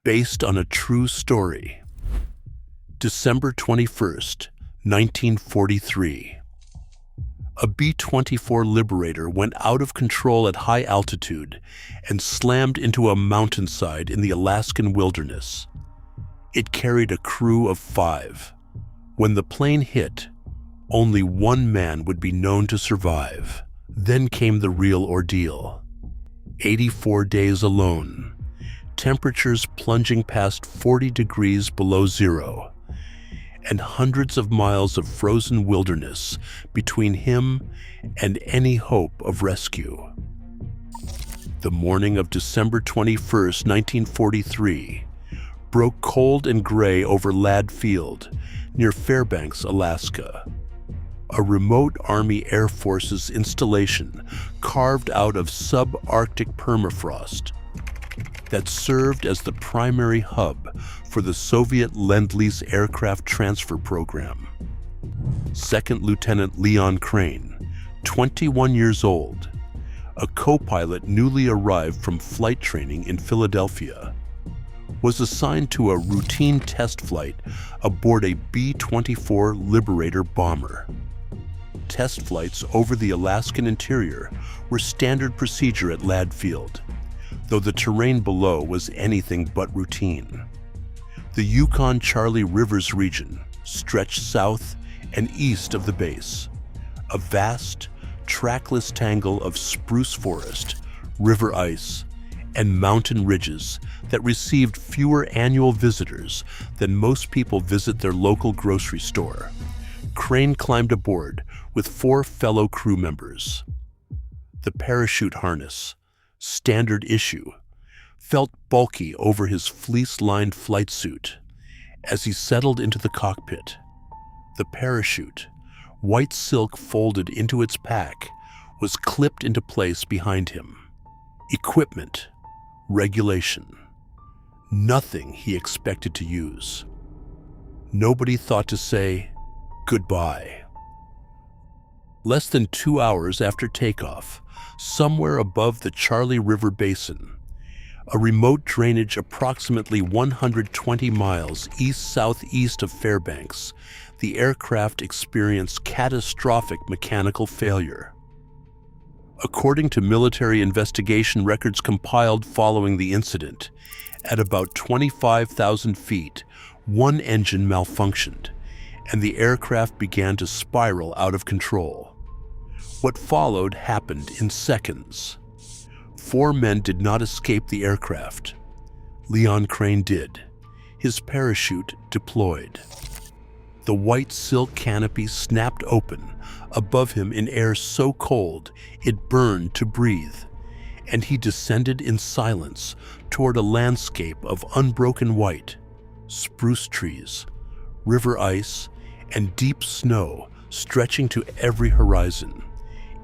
based on a true story. December 21st, 1943. A B-24 Liberator went out of control at high altitude and slammed into a mountainside in the Alaskan wilderness. It carried a crew of 5. When the plane hit, only one man would be known to survive. Then came the real ordeal. 84 days alone. Temperatures plunging past 40 degrees below zero, and hundreds of miles of frozen wilderness between him and any hope of rescue. The morning of December 21st, 1943, broke cold and gray over Ladd Field, near Fairbanks, Alaska. A remote Army Air Force's installation carved out of subarctic permafrost that served as the primary hub for the Soviet Lend-Lease aircraft transfer program. Second Lieutenant Leon Crane, 21 years old, a co-pilot newly arrived from flight training in Philadelphia, was assigned to a routine test flight aboard a B-24 Liberator bomber. Test flights over the Alaskan interior were standard procedure at Ladd Field, though the terrain below was anything but routine. The Yukon-Charley rivers region stretched south and east of the base, a vast, trackless tangle of spruce forest, river ice, and mountain ridges that received fewer annual visitors than most people visit their local grocery store. Crane climbed aboard with 4 fellow crew members. The parachute harness, standard issue, felt bulky over his fleece-lined flight suit as he settled into the cockpit. The parachute, white silk folded into its pack, was clipped into place behind him. Equipment, regulation, nothing he expected to use. Nobody thought to say goodbye. Less than 2 hours after takeoff, somewhere above the Charley River Basin, a remote drainage approximately 120 miles east-southeast of Fairbanks, the aircraft experienced catastrophic mechanical failure. According to military investigation records compiled following the incident, at about 25,000 feet, one engine malfunctioned, and the aircraft began to spiral out of control. What followed happened in seconds. 4 men did not escape the aircraft. Leon Crane did. His parachute deployed. The white silk canopy snapped open above him in air so cold it burned to breathe, and he descended in silence toward a landscape of unbroken white, spruce trees, river ice, and deep snow stretching to every horizon,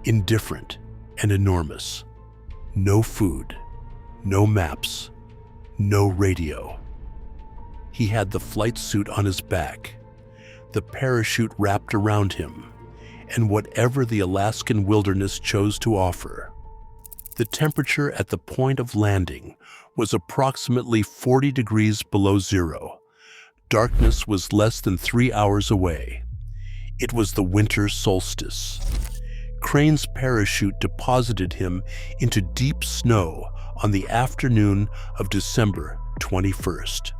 indifferent and enormous. No food, no maps, no radio. He had the flight suit on his back, the parachute wrapped around him, and whatever the Alaskan wilderness chose to offer. The temperature at the point of landing was approximately 40 degrees below zero. Darkness was less than 3 hours away. It was the winter solstice. Crane's parachute deposited him into deep snow on the afternoon of December 21st.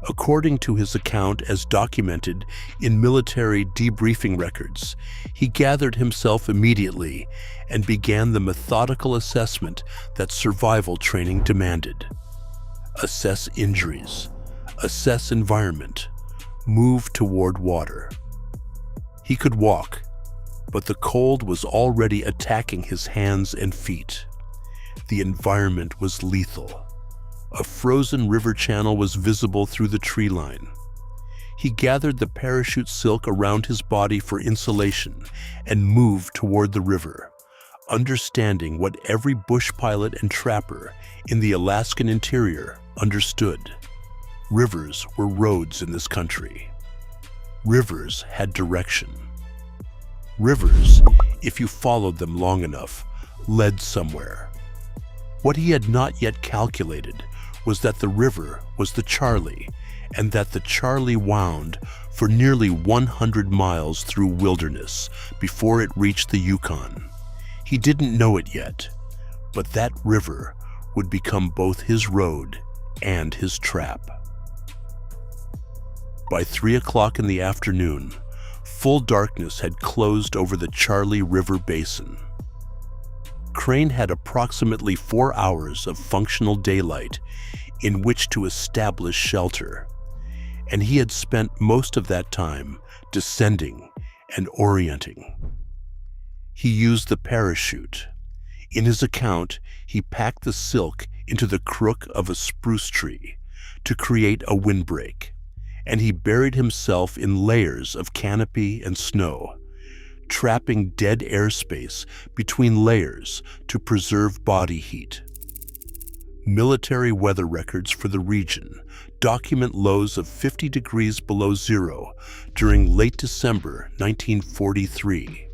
According to his account as documented in military debriefing records, he gathered himself immediately and began the methodical assessment that survival training demanded. Assess injuries, assess environment, move toward water. He could walk, but the cold was already attacking his hands and feet. The environment was lethal. A frozen river channel was visible through the tree line. He gathered the parachute silk around his body for insulation and moved toward the river, understanding what every bush pilot and trapper in the Alaskan interior understood. Rivers were roads in this country. Rivers had direction. Rivers, if you followed them long enough, led somewhere. What he had not yet calculated was that the river was the Charley, and that the Charley wound for nearly 100 miles through wilderness before it reached the Yukon. He didn't know it yet, but that river would become both his road and his trap. By 3 o'clock in the afternoon, full darkness had closed over the Charley River basin. Crane had approximately 4 hours of functional daylight in which to establish shelter, and he had spent most of that time descending and orienting. He used the parachute. In his account, he packed the silk into the crook of a spruce tree to create a windbreak, and he buried himself in layers of canopy and snow, trapping dead airspace between layers to preserve body heat. Military weather records for the region document lows of 50 degrees below zero during late December 1943.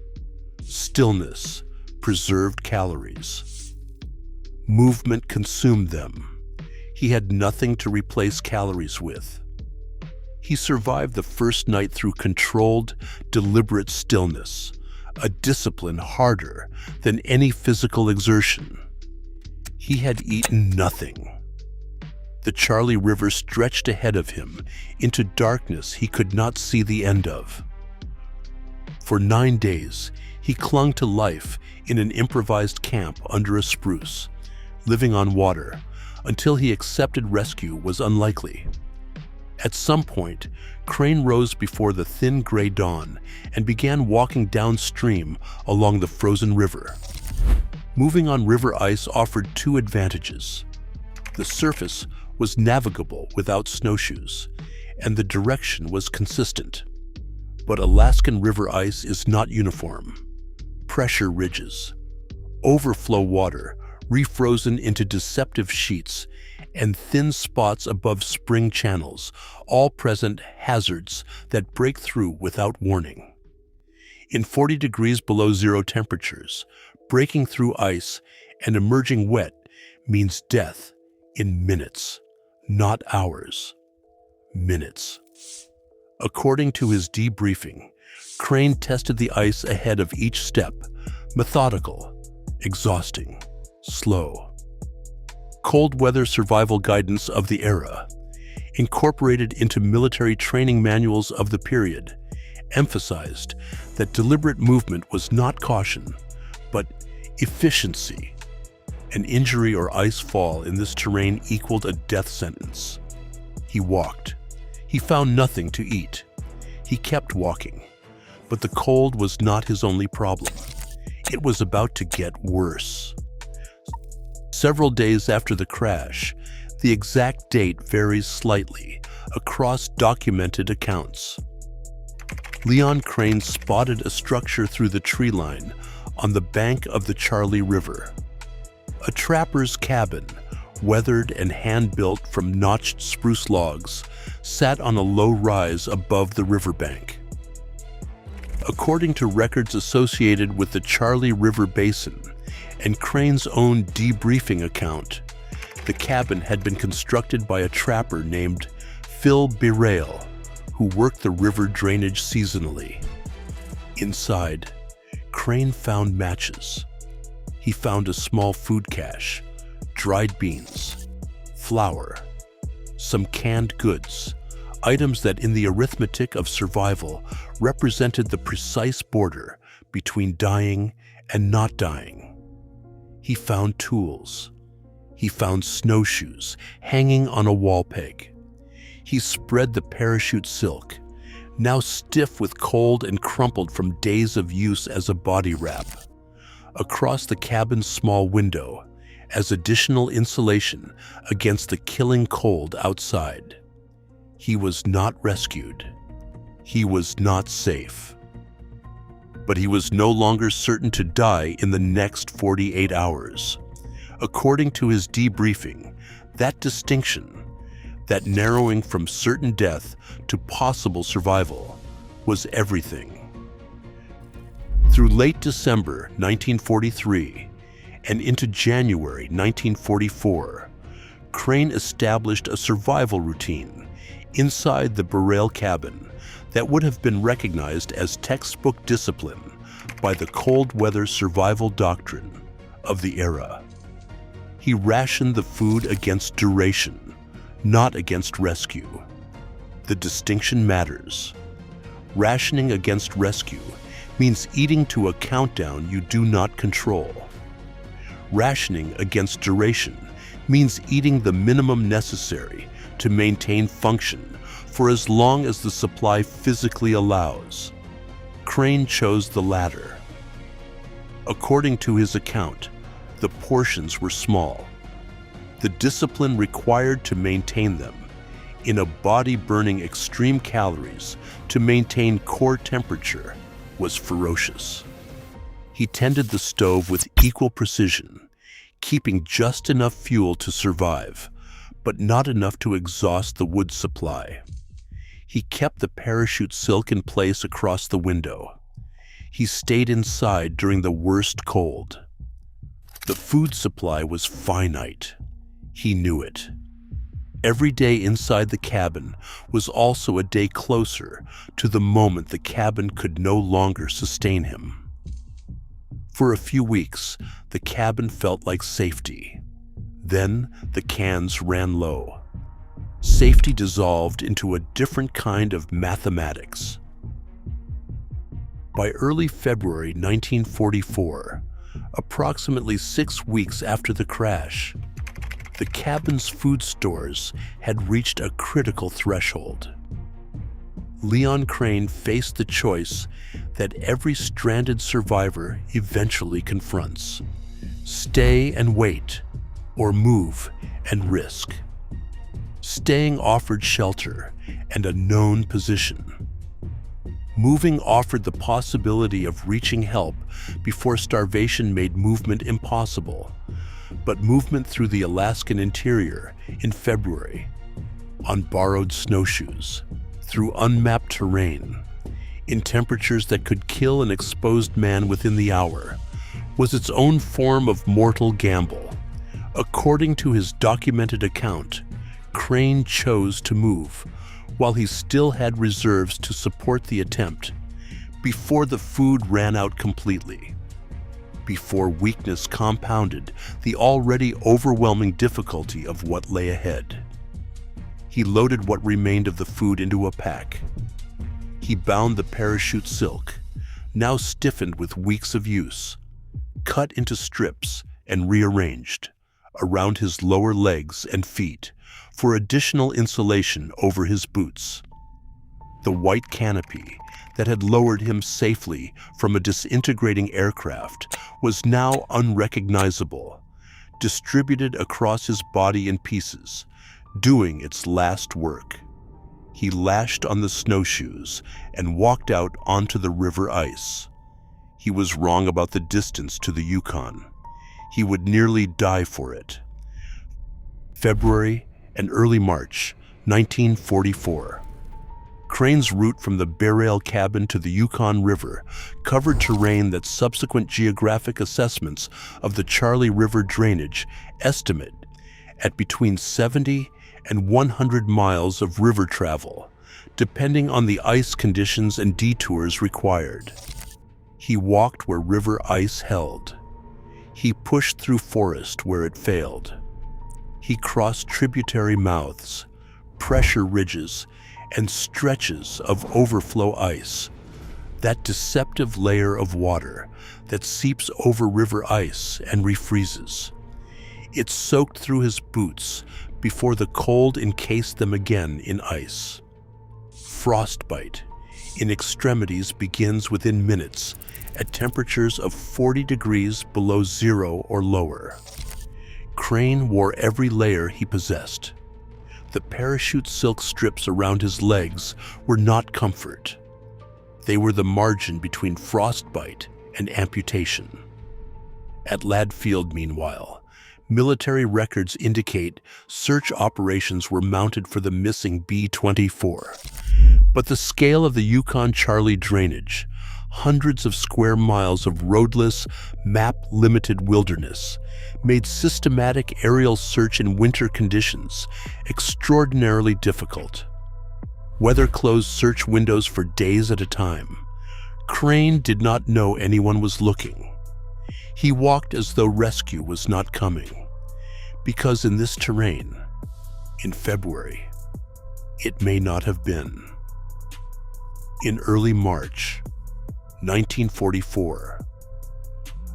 Stillness preserved calories. Movement consumed them. He had nothing to replace calories with. He survived the first night through controlled, deliberate stillness, a discipline harder than any physical exertion. He had eaten nothing. The Charley River stretched ahead of him into darkness he could not see the end of. For 9 days, he clung to life in an improvised camp under a spruce, living on water, until he accepted rescue was unlikely. At some point, Crane rose before the thin gray dawn and began walking downstream along the frozen river. Moving on river ice offered 2 advantages. The surface was navigable without snowshoes, and the direction was consistent. But Alaskan river ice is not uniform. Pressure ridges, overflow water refrozen into deceptive sheets, and thin spots above spring channels all present hazards that break through without warning. In 40 degrees below zero temperatures, breaking through ice and emerging wet means death in minutes, not hours. Minutes. According to his debriefing, Crane tested the ice ahead of each step, methodical, exhausting, slow. Cold weather survival guidance of the era, incorporated into military training manuals of the period, emphasized that deliberate movement was not caution, but efficiency. An injury or ice fall in this terrain equaled a death sentence. He walked. He found nothing to eat. He kept walking. But the cold was not his only problem. It was about to get worse. Several days after the crash, the exact date varies slightly across documented accounts. Leon Crane spotted a structure through the tree line on the bank of the Charley River. A trapper's cabin, weathered and hand-built from notched spruce logs, sat on a low rise above the riverbank. According to records associated with the Charley River Basin and Crane's own debriefing account, the cabin had been constructed by a trapper named Phil Birrell, who worked the river drainage seasonally. Inside, Crane found matches. He found a small food cache, dried beans, flour, some canned goods, items that in the arithmetic of survival represented the precise border between dying and not dying. He found tools. He found snowshoes hanging on a wall peg. He spread the parachute silk, now stiff with cold and crumpled from days of use as a body wrap, across the cabin's small window as additional insulation against the killing cold outside. He was not rescued. He was not safe. But he was no longer certain to die in the next 48 hours. According to his debriefing, that distinction, that narrowing from certain death to possible survival, was everything. Through late December 1943 and into January 1944, Crane established a survival routine inside the Burrell cabin that would have been recognized as textbook discipline by the cold weather survival doctrine of the era. He rationed the food against duration, not against rescue. The distinction matters. Rationing against rescue means eating to a countdown you do not control. Rationing against duration means eating the minimum necessary to maintain function for as long as the supply physically allows. Crane chose the latter. According to his account, the portions were small. The discipline required to maintain them, in a body burning extreme calories to maintain core temperature, was ferocious. He tended the stove with equal precision, keeping just enough fuel to survive, but not enough to exhaust the wood supply. He kept the parachute silk in place across the window. He stayed inside during the worst cold. The food supply was finite. He knew it. Every day inside the cabin was also a day closer to the moment the cabin could no longer sustain him. For a few weeks, the cabin felt like safety. Then the cans ran low. Safety dissolved into a different kind of mathematics. By early February 1944, approximately 6 weeks after the crash, the cabin's food stores had reached a critical threshold. Leon Crane faced the choice that every stranded survivor eventually confronts: stay and wait, or move and risk. Staying offered shelter and a known position. Moving offered the possibility of reaching help before starvation made movement impossible. But movement through the Alaskan interior in February, on borrowed snowshoes, through unmapped terrain, in temperatures that could kill an exposed man within the hour, was its own form of mortal gamble. According to his documented account, Crane chose to move while he still had reserves to support the attempt, before the food ran out completely, before weakness compounded the already overwhelming difficulty of what lay ahead. He loaded what remained of the food into a pack. He bound the parachute silk, now stiffened with weeks of use, cut into strips and rearranged around his lower legs and feet for additional insulation over his boots. The white canopy that had lowered him safely from a disintegrating aircraft was now unrecognizable, distributed across his body in pieces, doing its last work. He lashed on the snowshoes and walked out onto the river ice. He was wrong about the distance to the Yukon. He would nearly die for it. February and early March 1944. Crane's route from the Burrell cabin to the Yukon River covered terrain that subsequent geographic assessments of the Charley River drainage estimate at between 70 and 100 miles of river travel, depending on the ice conditions and detours required. He walked where river ice held. He pushed through forest where it failed. He crossed tributary mouths, pressure ridges, and stretches of overflow ice, that deceptive layer of water that seeps over river ice and refreezes. It soaked through his boots before the cold encased them again in ice. Frostbite in extremities begins within minutes at temperatures of 40 degrees below zero or lower. Crane wore every layer he possessed. The parachute silk strips around his legs were not comfort. They were the margin between frostbite and amputation. At Ladd Field, meanwhile, military records indicate search operations were mounted for the missing B-24. But the scale of the Yukon-Charley drainage, hundreds of square miles of roadless, map-limited wilderness made systematic aerial search in winter conditions extraordinarily difficult. Weather closed search windows for days at a time. Crane did not know anyone was looking. He walked as though rescue was not coming, because in this terrain, in February, it may not have been. In early March 1944,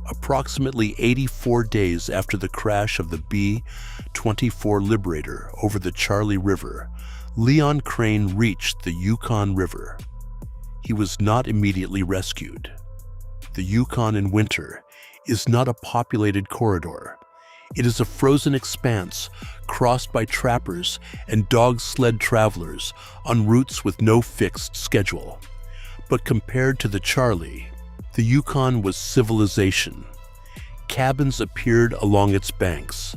approximately 84 days after the crash of the B-24 Liberator over the Charley River, Leon Crane reached the Yukon River. He was not immediately rescued. The Yukon in winter is not a populated corridor. It is a frozen expanse crossed by trappers and dog sled travelers on routes with no fixed schedule. But compared to the Charley, the Yukon was civilization. Cabins appeared along its banks.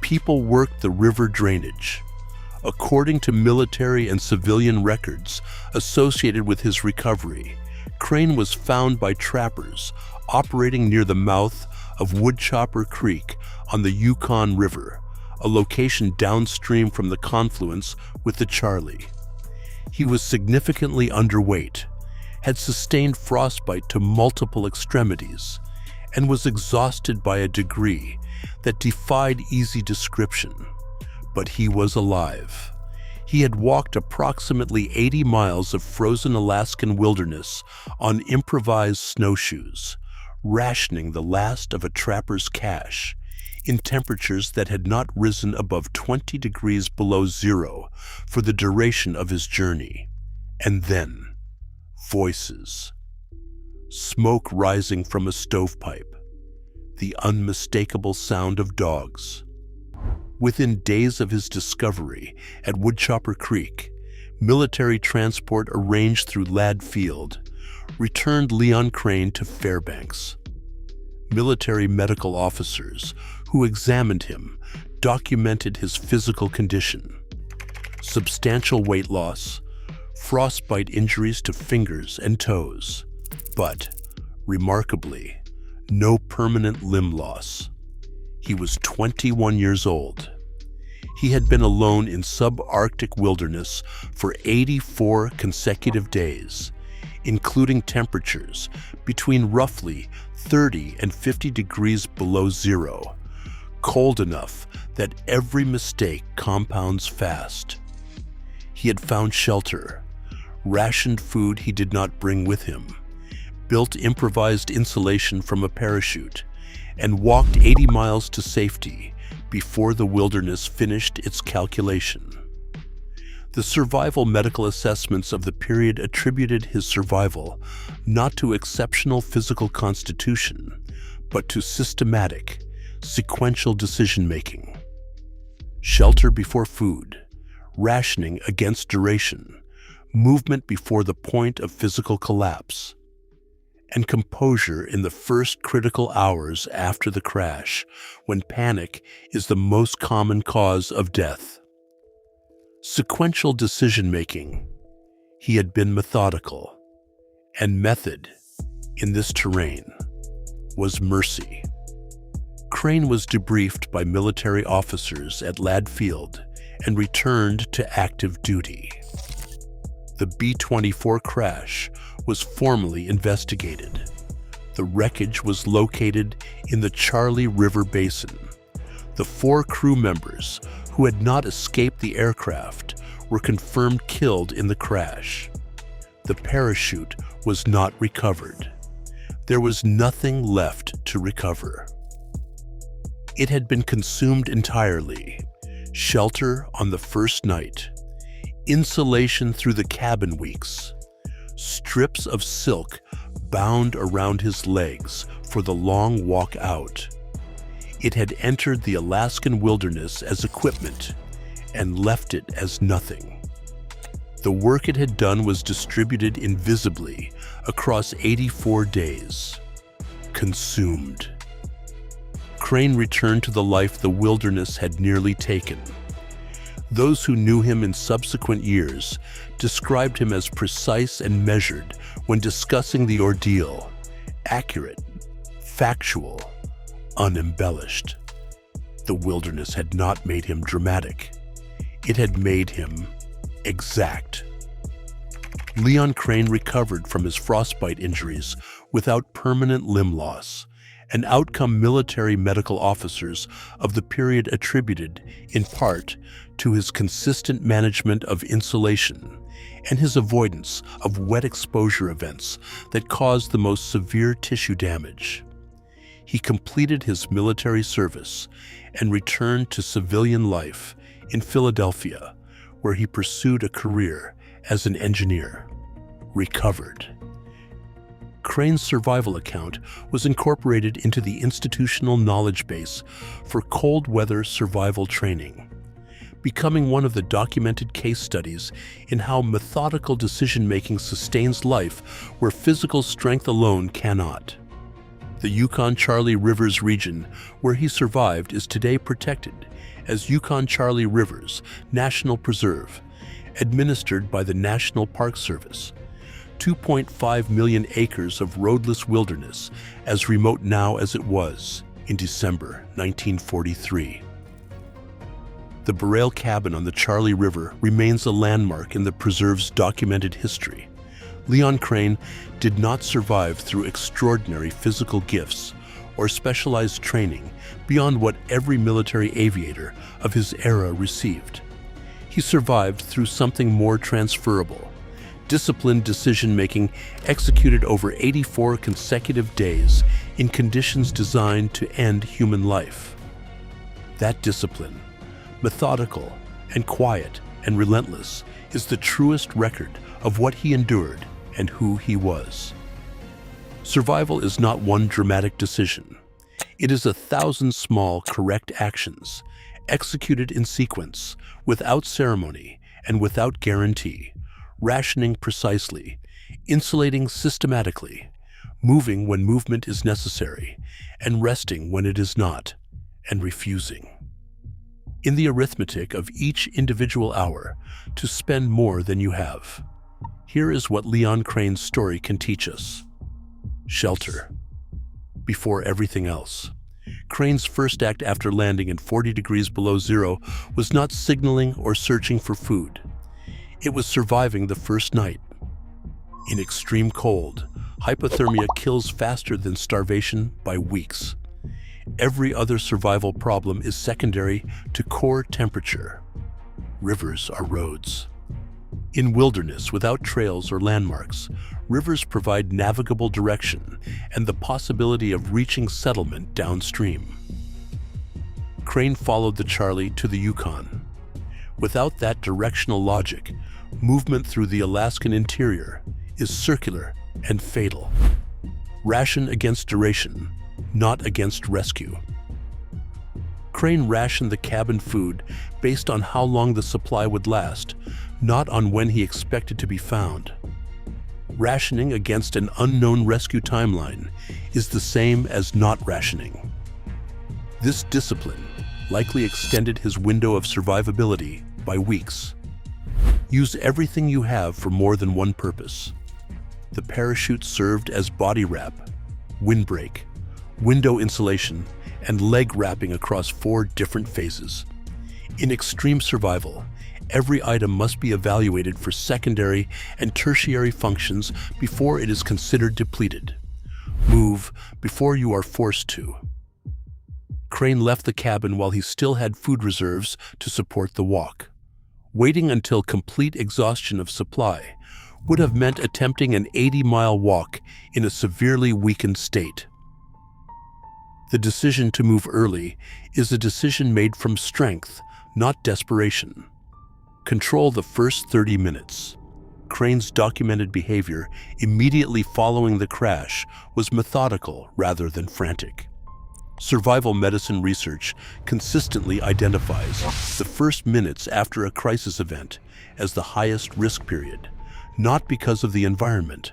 People worked the river drainage. According to military and civilian records associated with his recovery, Crane was found by trappers operating near the mouth of Woodchopper Creek on the Yukon River, a location downstream from the confluence with the Charley. He was significantly underweight, had sustained frostbite to multiple extremities, and was exhausted by a degree that defied easy description. But he was alive. He had walked approximately 80 miles of frozen Alaskan wilderness on improvised snowshoes, rationing the last of a trapper's cache in temperatures that had not risen above 20 degrees below zero for the duration of his journey. And then, voices. Smoke rising from a stovepipe. The unmistakable sound of dogs. Within days of his discovery at Woodchopper Creek, military transport arranged through Ladd Field returned Leon Crane to Fairbanks. Military medical officers who examined him documented his physical condition: substantial weight loss, frostbite injuries to fingers and toes, but, remarkably, no permanent limb loss. He was 21 years old. He had been alone in subarctic wilderness for 84 consecutive days, including temperatures between roughly 30 and 50 degrees below zero, cold enough that every mistake compounds fast. He had found shelter, rationed food he did not bring with him, built improvised insulation from a parachute, and walked 80 miles to safety before the wilderness finished its calculation. The survival medical assessments of the period attributed his survival not to exceptional physical constitution, but to systematic, sequential decision-making. Shelter before food, rationing against duration, movement before the point of physical collapse, and composure in the first critical hours after the crash, when panic is the most common cause of death. Sequential decision-making. He had been methodical, and method, in this terrain, was mercy. Crane was debriefed by military officers at Ladd Field and returned to active duty. The B-24 crash was formally investigated. The wreckage was located in the Charley River Basin. The 4 crew members who had not escaped the aircraft were confirmed killed in the crash. The parachute was not recovered. There was nothing left to recover. It had been consumed entirely. Shelter on the first night, insulation through the cabin weeks, strips of silk bound around his legs for the long walk out. It had entered the Alaskan wilderness as equipment and left it as nothing. The work it had done was distributed invisibly across 84 days. Consumed. Crane returned to the life the wilderness had nearly taken. Those who knew him in subsequent years described him as precise and measured when discussing the ordeal: accurate, factual, unembellished. The wilderness had not made him dramatic. It had made him exact. Leon Crane recovered from his frostbite injuries without permanent limb loss, an outcome military medical officers of the period attributed, in part, to his consistent management of insulation and his avoidance of wet exposure events that caused the most severe tissue damage. He completed his military service and returned to civilian life in Philadelphia, where he pursued a career as an engineer. Recovered. Crane's survival account was incorporated into the institutional knowledge base for cold weather survival training, becoming one of the documented case studies in how methodical decision-making sustains life where physical strength alone cannot. The Yukon-Charley Rivers region where he survived is today protected as Yukon-Charley Rivers National Preserve, administered by the National Park Service. 2.5 million acres of roadless wilderness, as remote now as it was in December 1943. The Burrell Cabin on the Charley River remains a landmark in the preserve's documented history. Leon Crane did not survive through extraordinary physical gifts or specialized training beyond what every military aviator of his era received. He survived through something more transferable: disciplined decision-making executed over 84 consecutive days in conditions designed to end human life. That discipline, methodical and quiet and relentless, is the truest record of what he endured and who he was. Survival is not one dramatic decision. It is 1,000 small, correct actions, executed in sequence, without ceremony and without guarantee. Rationing precisely, insulating systematically, moving when movement is necessary, and resting when it is not, and refusing. In the arithmetic of each individual hour, to spend more than you have. Here is what Leon Crane's story can teach us. Shelter. Before everything else. Crane's first act after landing in 40 degrees below zero was not signaling or searching for food. It was surviving the first night. In extreme cold, hypothermia kills faster than starvation by weeks. Every other survival problem is secondary to core temperature. Rivers are roads. In wilderness without trails or landmarks, rivers provide navigable direction and the possibility of reaching settlement downstream. Crane followed the Charley to the Yukon. Without that directional logic, movement through the Alaskan interior is circular and fatal. Ration against duration, not against rescue. Crane rationed the cabin food based on how long the supply would last, not on when he expected to be found. Rationing against an unknown rescue timeline is the same as not rationing. This discipline likely extended his window of survivability by weeks. Use everything you have for more than one purpose. The parachute served as body wrap, windbreak, window insulation, and leg wrapping across 4 different phases. In extreme survival, every item must be evaluated for secondary and tertiary functions before it is considered depleted. Move before you are forced to. Crane left the cabin while he still had food reserves to support the walk. Waiting until complete exhaustion of supply would have meant attempting an 80-mile walk in a severely weakened state. The decision to move early is a decision made from strength, not desperation. Control the first 30 minutes. Crane's documented behavior immediately following the crash was methodical rather than frantic. Survival medicine research consistently identifies the first minutes after a crisis event as the highest risk period, not because of the environment,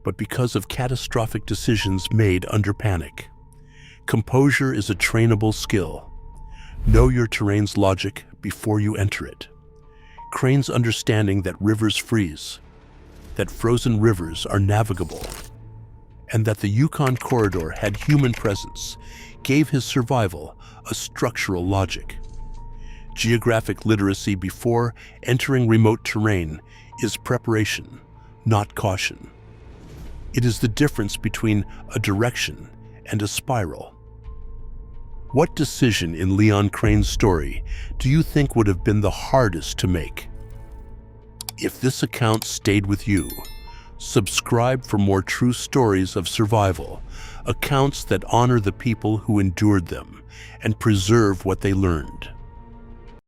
but because of catastrophic decisions made under panic. Composure is a trainable skill. Know your terrain's logic before you enter it. Crane's understanding that rivers freeze, that frozen rivers are navigable, and that the Yukon corridor had human presence gave his survival a structural logic. Geographic literacy before entering remote terrain is preparation, not caution. It is the difference between a direction and a spiral. What decision in Leon Crane's story do you think would have been the hardest to make? If this account stayed with you, subscribe for more true stories of survival, accounts that honor the people who endured them and preserve what they learned.